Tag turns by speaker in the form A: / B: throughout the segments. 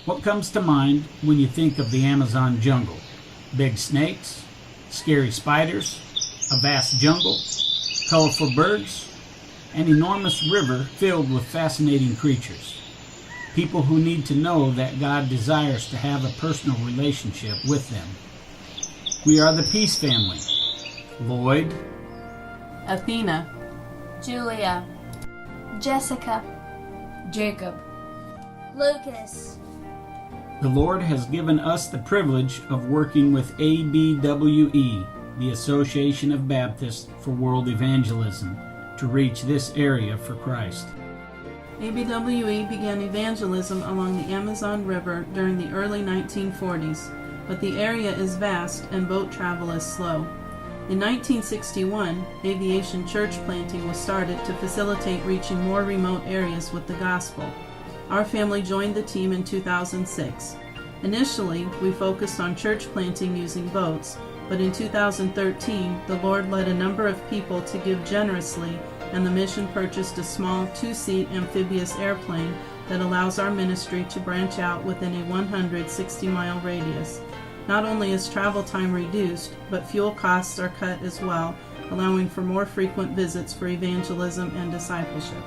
A: What comes to mind when you think of the Amazon jungle? Big snakes, scary spiders, a vast jungle, colorful birds, an enormous river filled with fascinating creatures. People who need to know that God desires to have a personal relationship with them. We are the Peace family. Lloyd,
B: Athena,
C: Julia,
D: Jessica,
C: Jacob,
D: Lucas.
A: the Lord has given us the privilege of working with ABWE, the Association of Baptists for World Evangelism, to reach this area for Christ.
B: ABWE began evangelism along the Amazon River during the early 1940s, but the area is vast and boat travel is slow. In 1961, Aviation Church planting was started to facilitate reaching more remote areas with the gospel. Our family joined the team in 2006. Initially, we focused on church planting using boats, but in 2013, the Lord led a number of people to give generously, and the mission purchased a small 2-seat amphibious airplane that allows our ministry to branch out within a 160-mile radius. Not only is travel time reduced, but fuel costs are cut as well, allowing for more frequent visits for evangelism and discipleship.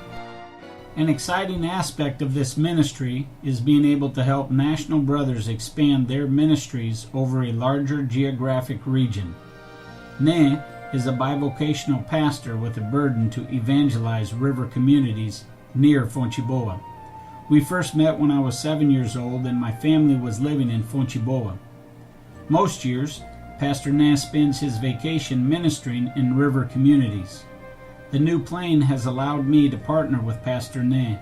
A: An exciting aspect of this ministry is being able to help National Brothers expand their ministries over a larger geographic region. Ne is a bivocational pastor with a burden to evangelize river communities near Foncheboa. We first met when I was 7 years old and my family was living in Foncheboa. Most years, Pastor Ne spends his vacation ministering in river communities. The new plane has allowed me to partner with Pastor Ne.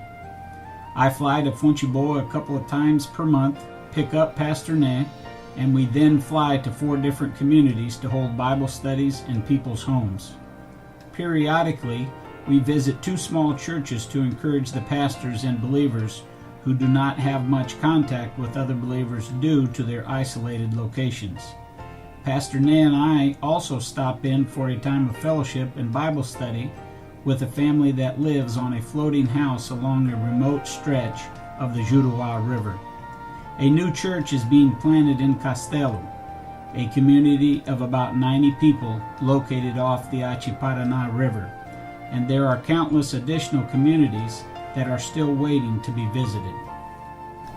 A: I fly to Foncheboa a couple of times per month, pick up Pastor Ne, and we then fly to 4 different communities to hold Bible studies in people's homes. Periodically, we visit 2 small churches to encourage the pastors and believers who do not have much contact with other believers due to their isolated locations. Pastor Ne and I also stop in for a time of fellowship and Bible study with a family that lives on a floating house along a remote stretch of the Juruá River. A new church is being planted in Castelo, a community of about 90 people located off the Achi-Paraná River, and there are countless additional communities that are still waiting to be visited.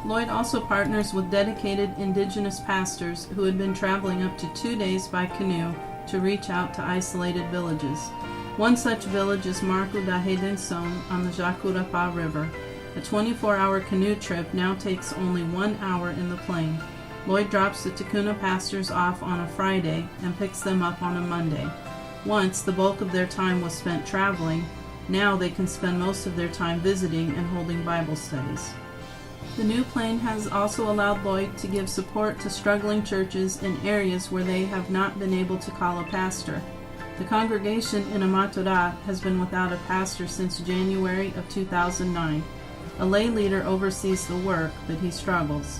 B: Lloyd also partners with dedicated indigenous pastors who had been traveling up to 2 days by canoe to reach out to isolated villages. One such village is Marco da Redenção on the Jacurapá River. A 24-hour canoe trip now takes only 1 hour in the plane. Lloyd drops the Ticuna pastors off on a Friday and picks them up on a Monday. Once, the bulk of their time was spent traveling. Now they can spend most of their time visiting and holding Bible studies. The new plane has also allowed Lloyd to give support to struggling churches in areas where they have not been able to call a pastor. The congregation in Amaturá has been without a pastor since January of 2009. A lay leader oversees the work, but he struggles.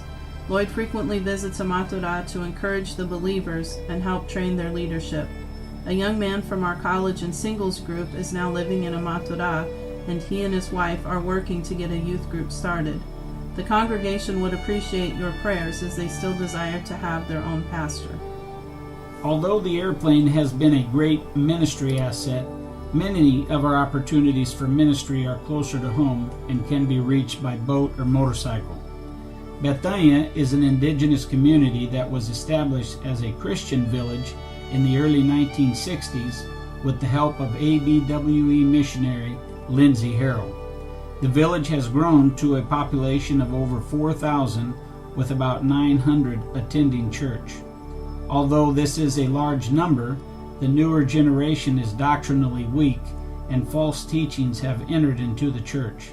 B: Lloyd frequently visits Amaturá to encourage the believers and help train their leadership. A young man from our college and singles group is now living in Amaturá, and he and his wife are working to get a youth group started. The congregation would appreciate your prayers as they still desire to have their own pastor.
A: Although the airplane has been a great ministry asset, many of our opportunities for ministry are closer to home and can be reached by boat or motorcycle. Betânia is an indigenous community that was established as a Christian village in the early 1960s with the help of ABWE missionary Lindsay Harrell. The village has grown to a population of over 4,000 with about 900 attending church. Although this is a large number, the newer generation is doctrinally weak and false teachings have entered into the church.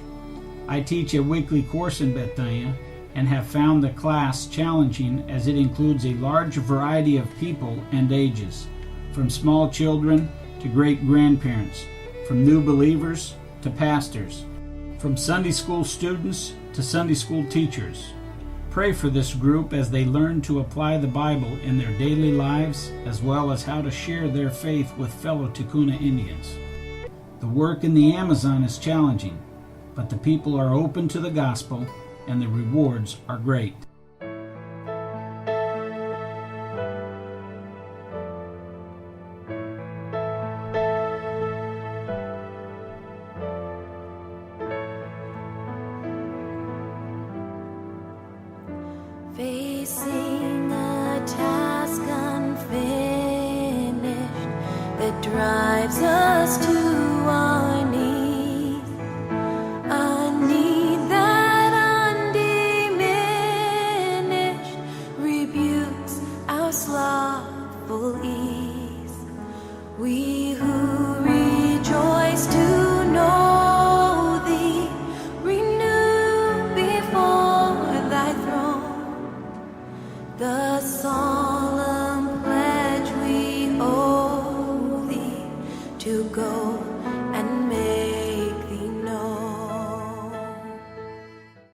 A: I teach a weekly course in Betânia and have found the class challenging as it includes a large variety of people and ages, from small children to great-grandparents, from new believers to pastors, from Sunday school students to Sunday school teachers. Pray for this group as they learn to apply the Bible in their daily lives, as well as how to share their faith with fellow Ticuna Indians. The work in the Amazon is challenging, but the people are open to the gospel, and the rewards are great.
E: Facing a task unfinished that drives us to our knees, a need that undiminished rebukes our slothful ease. We who rejoice to know Thee, renew before Thy throne the solemn pledge we owe Thee, to go